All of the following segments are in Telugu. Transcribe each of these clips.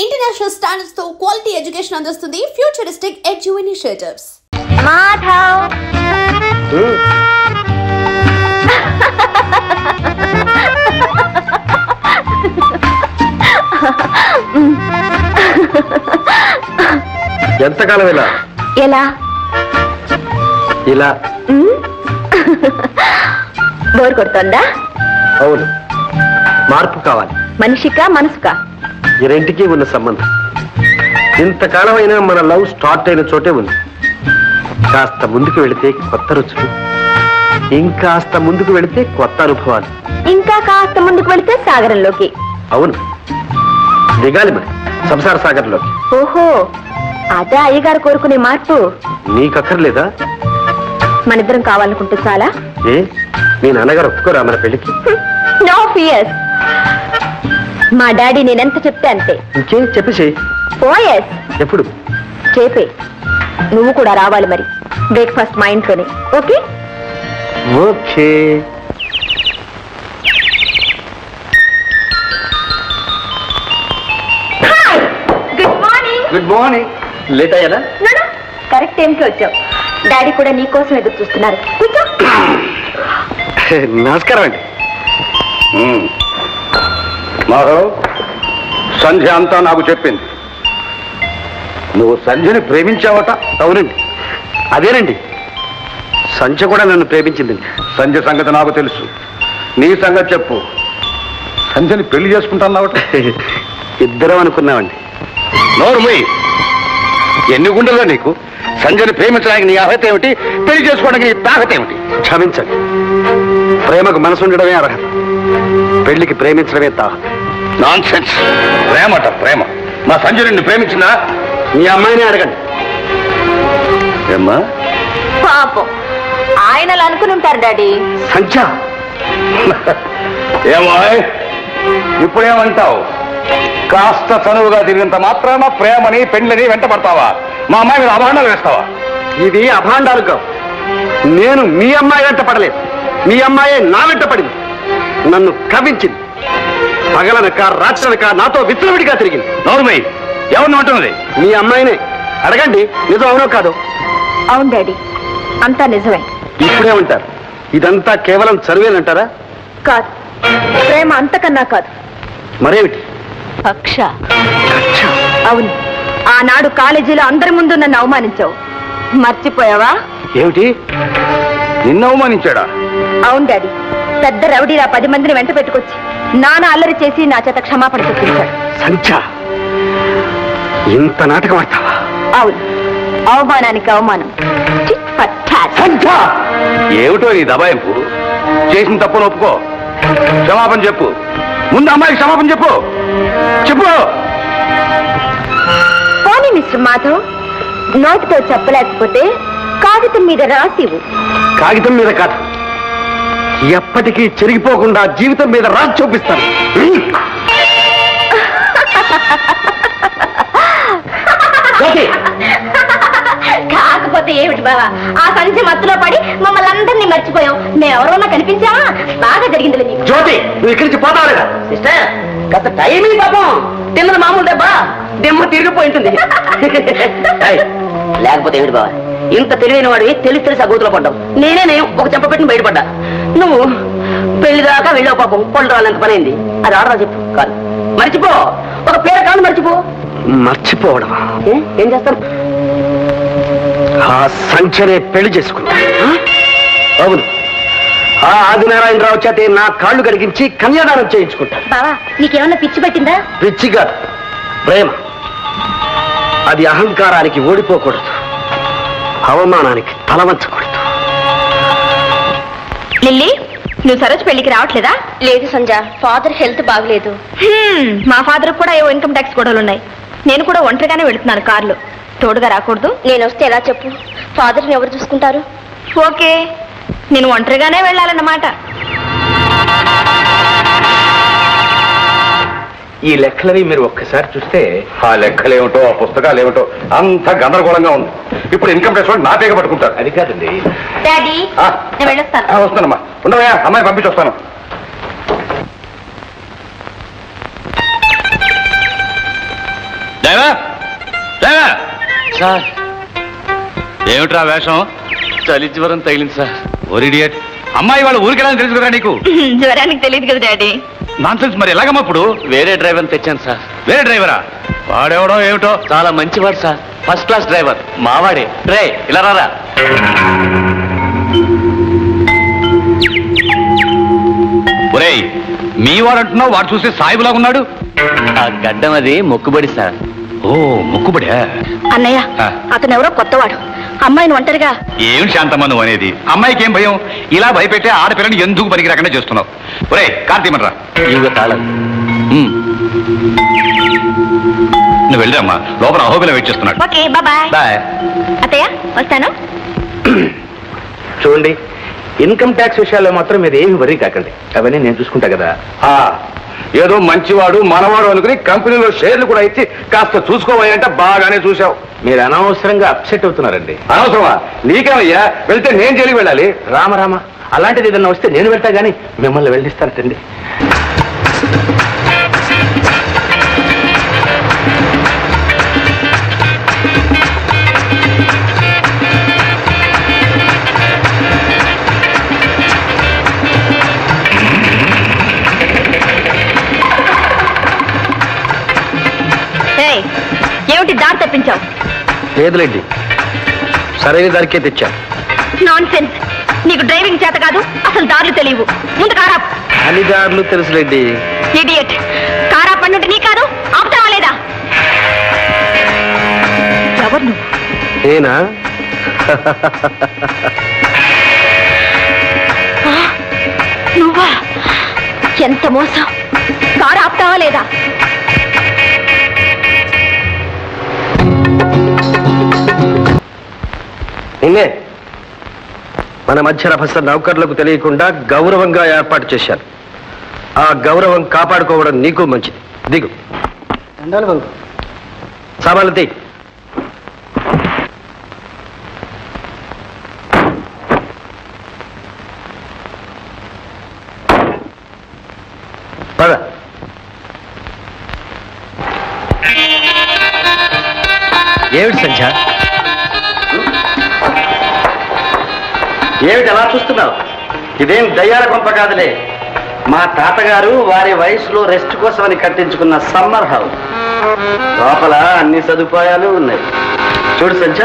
ఇంటర్నేషనల్ స్టాండర్డ్స్ తో క్వాలిటీ ఎడ్యుకేషన్ అందిస్తుంది ఫ్యూచరిస్టిక్ ఎడ్యు ఇనిషియేటివ్స్. మాధవ్ ఎంతకాలం ఇలా ఎలా ఇలా బోర్ కొడుతుందా? అవును, మార్పు కావాలి. మనిషికా మనసుకా? ఈ రెంటికి ఉన్న సంబంధం ఇంతకాలం అయినా మన లవ్ స్టార్ట్ అయిన చోటే ఉంది. కాస్త ముందుకు వెళితే కొత్త రుచులు, ఇంకాస్త ముందుకు వెళితే కొత్త అనుభవాలు, ఇంకా కాస్త ముందుకు వెళితే సాగరంలోకి. అవును, దిగాలి మరి సంసార సాగర్లోకి. ఓహో, అదే అయ్యగారు కోరుకునే మార్పు. నీకక్కర్లేదా? మనిద్దరం కావాలనుకుంటే చాలా. ఏ మీ నాన్నగారు ఒప్పుకోరా మన పెళ్లికి? No fears. మా డాడీ నేనెంత చెప్తే అంతే. ఇంకేం చెప్పేసి. ఓఎస్. ఎప్పుడు? చేపే. నువ్వు కూడా రావాలి మరి. బ్రేక్ఫాస్ట్ మా ఇంట్లోనే. Okay okay. Good morning. Good morning. Late అయ్యారా? కరెక్ట్ టైంకి వచ్చావు. డాడీ కూడా నీ కోసం ఎదురు చూస్తున్నారు. కూర్చో. నమస్కారం అండి. మాధవ్, సంధ్య అంతా నాకు చెప్పింది. నువ్వు సంధ్యని ప్రేమించావట? అవునండి, అదేనండి. సంధ్య కూడా నన్ను ప్రేమించిందండి. సంధ్య సంగతి నాకు తెలుసు. నీ సంగతి చెప్పు. సంధ్యని పెళ్లి చేసుకుంటున్నావట? ఇద్దరం అనుకున్నామండి. నోరు మూయి. ఎన్ని గుండెల్లో నీకు? సంధ్యని ప్రేమించడానికి నీ అర్హత ఏమిటి? పెళ్లి చేసుకోవడానికి నీ తాహత ఏమిటి? క్షమించండి. ప్రేమకు మనసు ఉండడమే అర్హత, పెళ్లికి ప్రేమించడమే తాహత. Non sense. ప్రేమట ప్రేమ. మా సంధ్య నిన్ను ప్రేమించిందా? మీ అమ్మాయిని అడగండి. ఏమ్మా? పాపం ఆయన అలా అనుకుని ఉంటారు డాడీ. సంధ్య ఏమో ఇప్పుడేమంటావు? కాస్త చనువుగా తిరిగినంత మాత్రాన ప్రేమని పెళ్లిని వెంట పడతావా? మా అమ్మాయి మీద అభాండాలు వేస్తావా? ఇది అభాండాలు కావు. నేను మీ అమ్మాయి వెంట పడలేదు, మీ అమ్మాయే నా వెంట పడింది. నన్ను కవించింది. పగలనక రాత్రనక నాతో విచ్చలవిడిగా తిరిగింది. నోరుమై. ఎవరిని అంటున్నది? మీ అమ్మాయినే అడగండి. నిజం అవునో కాదు? అవును డాడీ, అంతా నిజమే. ఇప్పుడేమంటారు? ఇదంతా కేవలం చదివేనంటారా? కాదు, ప్రేమ అంతకన్నా కాదు. మరేమిటి? కక్ష. అవును, ఆనాడు కాలేజీలో అందరి ముందు నన్ను అవమానించావు. మర్చిపోయావా? ఏమిటి? నిన్ను అవమానించాడా? అవును డాడీ, పెద్ద రౌడీలా 10 మందిని వెంట పెట్టుకొచ్చి నాన్న అల్లరి చేసి నా చేత క్షమాపణ చెప్పించాడు. సంధ్య, ఇంత నాటకం ఆడతావా? అవును, అవమానానికి అవమానం. సంధ్య! ఏమిటో నీ దబాయింపు? చేసిన తప్పును ఒప్పుకో. క్షమాపణ చెప్పు. ముందు అమ్మాయికి క్షమాపణ చెప్పు. చెప్పు. పోనీ మిస్టర్ మాధవ్, నోటితో చెప్పలేకపోతే కాగితం మీద రాసివు. కాగితం మీద కాదు, ఎప్పటికీ చెరిగిపోకుండా జీవితం మీద రాసి చూపిస్తాను. కాకపోతే ఏమిటి బావా, ఆ సంచి మత్తులో పడి మమ్మల్ని అందరినీ మర్చిపోయాం. మేమెవరన్నా కనిపించావా? బాగా జరిగింది నీకు. జ్యోతి, నువ్వు ఇక్కడి నుంచి పోతావు లేదా? సిస్టర్, కాస్త టైమింగ్ పాపం. తిన్నది మామూలు దెబ్బ, దెమ్మ తిరిగిపోయి ఉంటుంది. లేకపోతే ఏమిటి బావా, ఇంత తెలివైన వాడివి తెలిసి ఆ గోతులో పడ్డావు. నేనే ఒక చెంప పెట్టిన బయటపడ్డా. నువ్వు పెళ్లి దాకా వెళ్ళావు పాపం. పళ్ళు రాలంత పని అయింది. అది ఆడరా చెప్పు. కాదు, మర్చిపో. ఒక పేరు కాదు, మర్చిపో. మర్చిపోవడం? ఏం చేస్తాను? ఆ సంఖ్యనే పెళ్లి చేసుకున్నా. అవును, ఆ ఆదినారాయణరావు చేతే నా కాళ్ళు కడిగించి కన్యాదానం చేయించుకుంటాను. బావా, నీకేమన్నా పిచ్చి పట్టిందా? పిచ్చి కాదు, ప్రేమ. అది అహంకారానికి ఓడిపోకూడదు, అవమానానికి తలవంచకూడదు. లిల్లీ, నువ్వు సరోజ్ పెళ్లికి రావట్లేదా? లేదు సంజ, ఫాదర్ హెల్త్ బాగలేదు. మా ఫాదర్ కూడా ఏవో ఇన్కమ్ ట్యాక్స్ గొడవలు ఉన్నాయి. నేను కూడా ఒంటరిగానే వెళుతున్నాను కారులో. తోడుగా రాకూడదు? నేను వస్తే ఎలా చెప్పు? ఫాదర్ని ఎవరు చూసుకుంటారు? ఓకే, నేను ఒంటరిగానే వెళ్ళాలన్నమాట. ఈ లెక్కలవి మీరు ఒక్కసారి చూస్తే, ఆ లెక్కలేమిటో ఆ పుస్తకాలు ఏమిటో అంత గందరగోళంగా ఉంది. ఇప్పుడు ఇన్కమ్ ట్యాక్స్ వాళ్ళు నా పేగ పట్టుకుంటారు. అది కాదండి. డాడీ, నేను వెళ్ళొస్తాను. వస్తానమ్మా, ఉండవా? అమ్మాయి పంపించి వస్తాను. సార్ ఏమిట్రా వేషం? చలి జ్వరం తగిలింది సార్. ఓరిడియట్, అమ్మాయి వాళ్ళ ఊరికి వెళ్ళాలని తెలుసు కదా నీకు? జ్వరానికి తెలియదు కదా డాడీ. నాన్సెన్స్, మరి ఎలాగమ్మా ఇప్పుడు? వేరే డ్రైవర్ని తెచ్చాను సార్. వేరే డ్రైవరా? వాడెవడో ఏమిటో చాలా మంచివాడు సార్, ఫస్ట్ క్లాస్ డ్రైవర్, మావాడే. రే ఇలా రారా. ఒరేయ్, మీ వాడు అంటున్నావు, వాడు చూస్తే సాయిబులాగా ఉన్నాడు. ఆ గడ్డం అది మొక్కుబడి సార్. ఓ మొక్కుబడే. అన్నయ్య, అతను ఎవరో కొత్తవాడు. అమ్మాయిని ఒంటరిగా. ఏమిటి శాంతమ్మ నువ్వు అనేది? అమ్మాయికి ఏం భయం? ఇలా భయపెట్టే ఆడపిల్లని ఎందుకు పనికి రాకుండా చేస్తున్నావు? ఒరేయ్ కార్తీమన్రా. ఇవిగో తాళం. నువ్వు వెళ్ళమ్మా, లోపల అహోబిల వెయిట్ చేస్తున్నాడు. Okay bye. బాయ్. అత్తయ్య వస్తాను. చూడండి, ఇన్కమ్ ట్యాక్స్ విషయాల్లో మాత్రం మీరు ఏమి వరీ కాకండి, అవన్నీ నేను చూసుకుంటా కదా. ఏదో మంచివాడు మనవాడు అనుకుని కంపెనీలో షేర్లు కూడా ఇచ్చి కాస్త చూసుకోవాలంటే బాగానే చూసావు. మీరు అనవసరంగా అప్సెట్ అవుతున్నారండి. అనవసరమా? నీకేమయ్యా, వెళ్తే నేను జైలుకి వెళ్ళాలి. రామ అలాంటిది ఏదన్నా వస్తే నేను వెళ్తా గానీ మిమ్మల్ని వెళ్ళిస్తానండి. ఏమిటి దారి తప్పించావు? లేదులేండి, సరైన దారికే తెచ్చా. Non sense. నీకు డ్రైవింగ్ చేత కాదు, అసలు దారులు తెలియవు. ముందు కారా. అన్ని దారులు తెలుసులేండి. ఇడియట్. కారా పన్నుంటే నీ కాదు, ఆపుతావా లేదా? ఎవరు నువ్వు? నేనా? నువ్వా? ఎంత మోసం. కారు ఆపుతావా లేదా? నిన్నే మన మధ్య రభస నౌకర్లకు తెలియకుండా గౌరవంగా ఏర్పాటు చేశారు. ఆ గౌరవం కాపాడుకోవడం నీకు మంచిది. దిగు. సామాన్లు తీ. పద. ఏమిటి సంధ్య? ఏమిటి అలా చూస్తున్నావు? ఇదేం దయ్యాల కొంప కాదులే. మా తాతగారు వారి వయసులో రెస్ట్ కోసమని కట్టించుకున్న సమ్మర్ హౌస్. లోపల అన్ని సదుపాయాలు ఉన్నాయి. చూడు సంచ,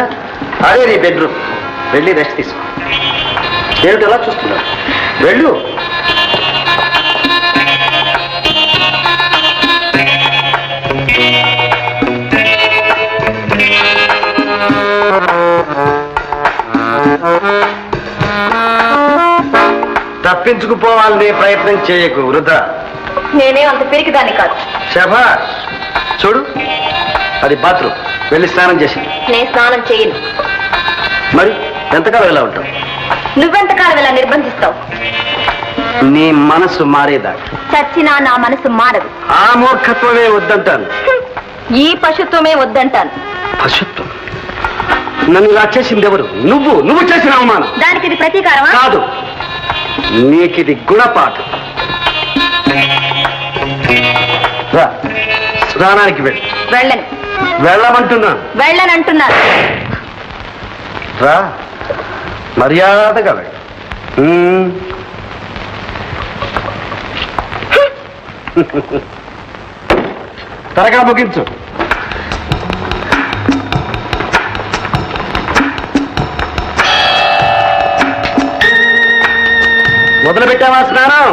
అదే నీ బెడ్రూమ్. వెళ్ళి రెస్ట్ తీసుకో. ఏమిటి అలా చూస్తున్నావు? వెళ్ళు. తప్పించుకుపోవాలనే ప్రయత్నం చేయకు, వృధా. నేనే అంత పిరికిదాన్ని కాదు. శభాష్. చూడు, అది బాత్రూమ్. వెళ్ళి స్నానం చేసి. నేను స్నానం చేయను. మరి ఎంతకాలం ఇలా ఉంటావు? నువ్వెంతకాలం ఇలా నిర్బంధిస్తావు? నీ మనసు మారేదా? చచ్చినా నా మనసు మారదు. ఆ మూర్ఖత్వమే వద్దంటాను. ఈ పశుత్వమే వద్దంటాను. పశుత్వం? నన్ను ఇలా చేసింది ఎవరు? నువ్వు చేసిన అవమానం. దానికి ఇది ప్రతీకారమా? కాదు, నీకిది గుణపాఠం. రా, స్నానానికి వెళ్ళి. వెళ్ళను. వెళ్ళమంటున్నాను. వెళ్ళనంటున్నాను. రా, మర్యాదగా వెళ్ళి. త్వరగా ముగించు. మొదలు పెట్టావా స్నానం?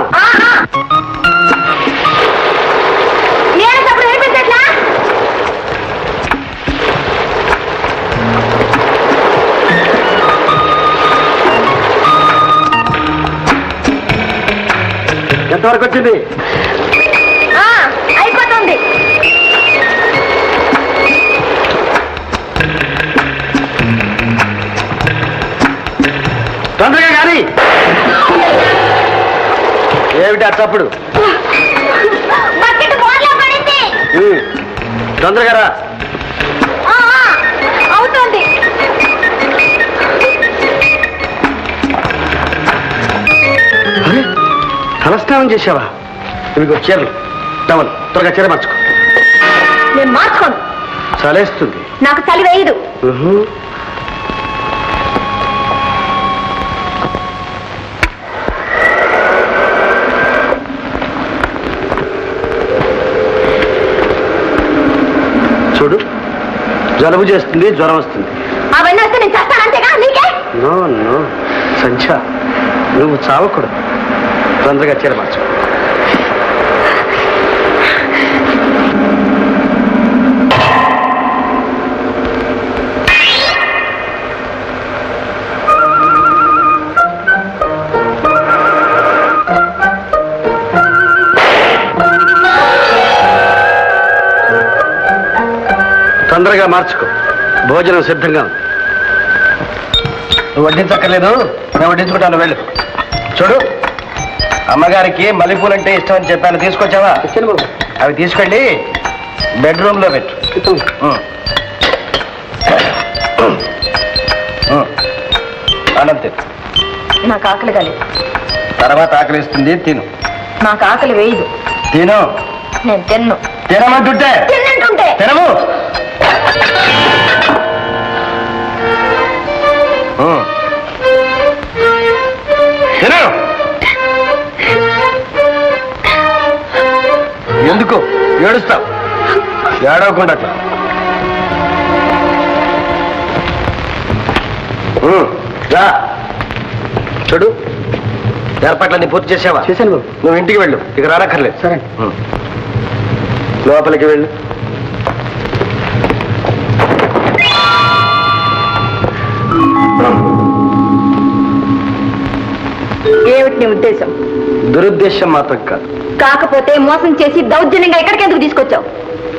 ఎంతవరకు వచ్చింది? అయిపోతుంది. తొందరగా కానీ. ఏమిటి అట్టప్పుడు? తొందరగా రా. అవుతుంది. తలస్నానం చేసావా? ఇవిగో చీరలు, టవల్. త్వరగా చీర మార్చుకో. నేను మార్చుకోను. చలేస్తుంది. నాకు చలి వేయదు. చూడు, జలుబు చేస్తుంది, జ్వరం వస్తుంది. అవన్నీ వస్తే నేను చేస్తాను అంతేగా నీకే. నో నో సంధ్య, నువ్వు చావకూడదు. తొందరగా చీర మార్చు. తొందరగా మార్చుకో, భోజనం సిద్ధంగా ఉంది. నువ్వు వడ్డించక్కర్లేదు, నేను వడ్డించుకుంటాను. వెళ్ళు. చూడు, అమ్మగారికి మల్లెపూలు అంటే ఇష్టం అని చెప్పాను, తీసుకొచ్చావా? అవి తీసుకెళ్ళి బెడ్రూమ్ లో పెట్టు. అనంతే. నాకు ఆకలి కాలేదు. తర్వాత ఆకలిస్తుంది, తిను. నాకు ఆకలి వేయదు. తిను. నేను తిన్ను. తినమంటుంటే తిన్నంటుంటే తినము. తిను. ఎందుకు ఏడుస్తావు? ఏడవకుండా చూడు, ఏర్పాట్లన్నీ పూర్తి చేసావా? చేశాను. నువ్వు ఇంటికి వెళ్ళు, ఇక రానక్కర్లేదు. సరే, లోపలికి వెళ్ళు. ఏమిటి నీ ఉద్దేశం? దురుద్దేశం మాత్రం కాదు. కాకపోతే మోసం చేసి దౌర్జన్యంగా ఎక్కడికి ఎందుకు తీసుకొచ్చావు?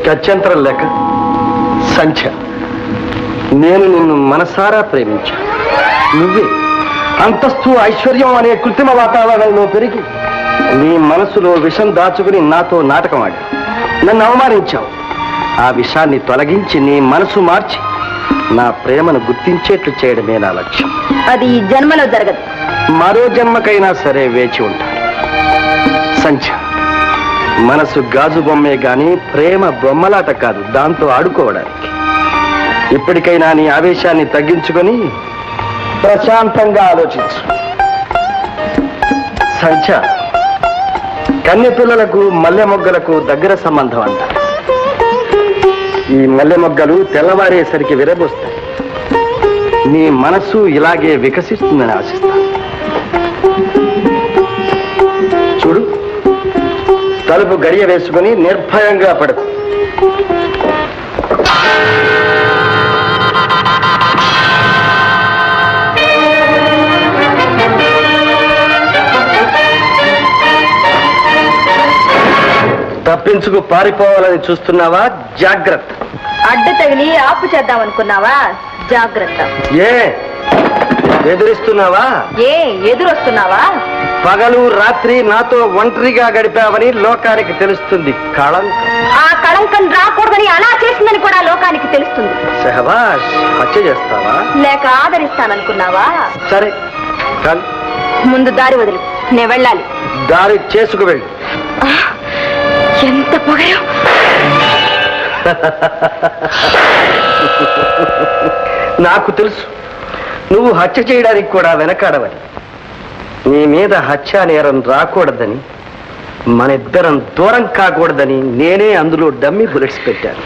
గత్యంతరం లేక. సంధ్య, నేను నిన్ను మనసారా ప్రేమించాను. నువ్వే అంతస్తు ఐశ్వర్యం అనే కృత్రిమ వాతావరణంలో పెరిగి నీ మనసులో విషం దాచుకుని నాతో నాటకం ఆడావు. నన్ను అవమానించావు. ఆ విషాన్ని తొలగించి నీ మనసు మార్చి నా ప్రేమను గుర్తించేట్లు చేయడమే నా లక్ష్యం. అది ఈ జన్మలో జరగదు. మరో జన్మకైనా సరే వేచి ఉంటాను. సంధ్య, మనసు గాజు బొమ్మే గాని ప్రేమ బొమ్మలాట కాదు, దాంతో ఆడుకోవడానికి. ఇప్పటికైనా నీ ఆవేశాన్ని తగ్గించుకొని ప్రశాంతంగా ఆలోచించు. సంధ్య, కన్య పిల్లలకు మల్లె మొగ్గలకు దగ్గర సంబంధం అంట. ఈ మల్లె మొగ్గలు తెల్లవారేసరికి విరబోస్తాయి. నీ మనసు ఇలాగే వికసిస్తుందని ఆశిస్తాను. చూడు, తలుపు గడియ వేసుకుని నిర్భయంగా పడుకో. తప్పించుకు పారిపోవాలని చూస్తున్నావా? జాగ్రత్త. అడ్డు తగిలి ఆపు చేద్దామనుకున్నావా? జాగ్రత్త. ఏ ఎదురిస్తున్నావా? ఏ ఎదురొస్తున్నావా? పగలు రాత్రి నాతో ఒంటరిగా గడిపావని లోకానికి తెలుస్తుంది. కళంకం. ఆ కళంకం రాకూడదని అలా చేసిందని కూడా లోకానికి తెలుస్తుంది. సహబాష్. హత్య చేస్తావా లేక ఆదరిస్తాననుకున్నావా? సరే, కానీ ముందు దారి వదిలి, నేను వెళ్ళాలి. దారి చేసుకు వెళ్ళు. ఎంత పొగరు! నాకు తెలుసు, నువ్వు హత్య చేయడానికి కూడా వెనకాడవని. నీ మీద హత్య నేరం రాకూడదని, మనిద్దరం దూరం కాకూడదని నేనే అందులో డమ్మీ బుల్లెట్స్ పెట్టాను.